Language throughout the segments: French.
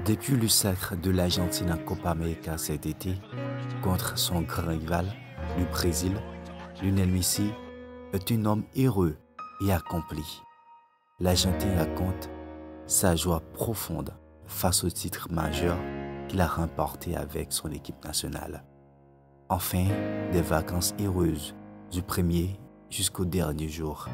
Depuis le sacre de l'Argentine en Copa América cet été contre son grand rival, le Brésil, Lionel Messi est un homme heureux et accompli. L'Argentine raconte sa joie profonde face au titre majeur qu'il a remporté avec son équipe nationale. Enfin, des vacances heureuses du premier jusqu'au dernier jour,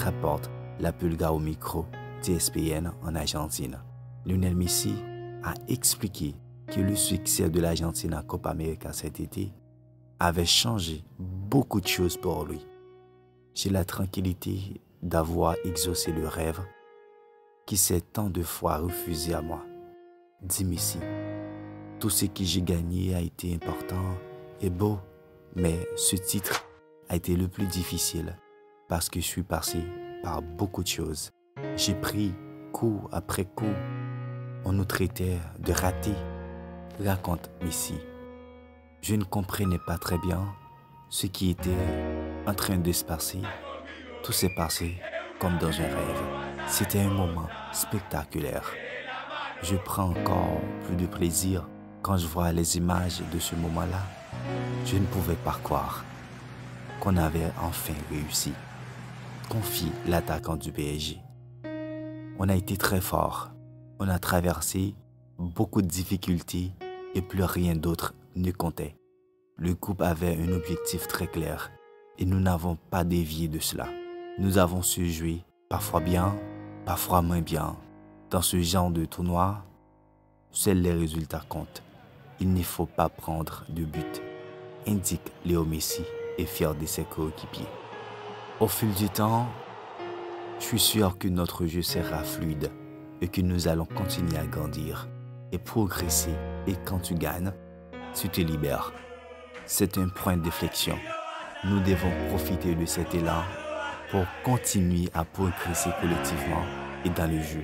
rapporte la Pulga au micro d'ESPN en Argentine. Lionel Messi a expliqué que le succès de l'Argentine en Copa América cet été avait changé beaucoup de choses pour lui. J'ai la tranquillité d'avoir exaucé le rêve qui s'est tant de fois refusé à moi, dit Messi. Tout ce que j'ai gagné a été important et beau, mais ce titre a été le plus difficile parce que je suis passé par beaucoup de choses. J'ai pris coup après coup. On nous traitait de ratés, raconte Messi. Je ne comprenais pas très bien ce qui était en train de se passer. Tout s'est passé comme dans un rêve. C'était un moment spectaculaire. Je prends encore plus de plaisir quand je vois les images de ce moment-là. Je ne pouvais pas croire qu'on avait enfin réussi, confie l'attaquant du PSG. On a été très fort. On a traversé beaucoup de difficultés et plus rien d'autre ne comptait. Le groupe avait un objectif très clair et nous n'avons pas dévié de cela. Nous avons su jouer, parfois bien, parfois moins bien. Dans ce genre de tournoi, seuls les résultats comptent. Il ne faut pas prendre de but, indique Léo Messi et fier de ses coéquipiers. Au fil du temps, je suis sûr que notre jeu sera fluide et que nous allons continuer à grandir et progresser. Et quand tu gagnes, tu te libères. C'est un point d'inflexion. Nous devons profiter de cet élan pour continuer à progresser collectivement et dans le jeu,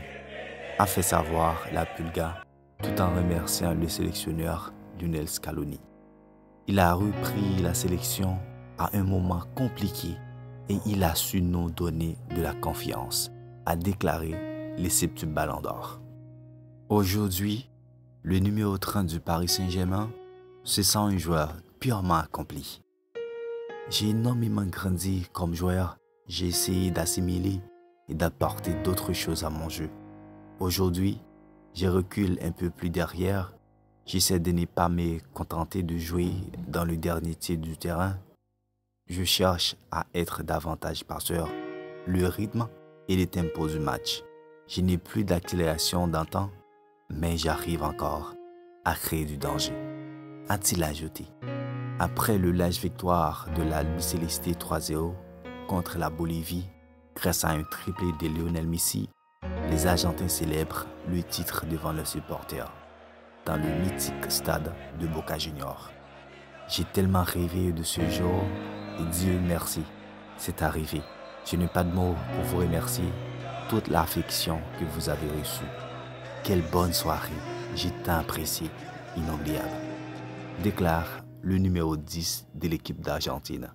a fait savoir la Pulga tout en remerciant le sélectionneur Lionel Scaloni. Il a repris la sélection à un moment compliqué et il a su nous donner de la confiance, a déclaré les septuple ballons d'or. Aujourd'hui, le numéro 30 du Paris Saint-Germain se sent un joueur purement accompli. J'ai énormément grandi comme joueur, j'ai essayé d'assimiler et d'apporter d'autres choses à mon jeu. Aujourd'hui, je recule un peu plus derrière, j'essaie de ne pas me contenter de jouer dans le dernier tiers du terrain. Je cherche à être davantage passeur, le rythme et le tempo du match. Je n'ai plus d'accélération d'antan, mais j'arrive encore à créer du danger, a-t-il ajouté. Après le large victoire de la Céleste 3-0 contre la Bolivie, grâce à un triplé de Lionel Messi, les Argentins célèbrent le titre devant leurs supporters dans le mythique stade de Boca Juniors. J'ai tellement rêvé de ce jour et Dieu merci, c'est arrivé. Je n'ai pas de mots pour vous remercier toute l'affection que vous avez reçue. Quelle bonne soirée, j'ai tant apprécié, inoubliable, déclare le numéro 10 de l'équipe d'Argentine.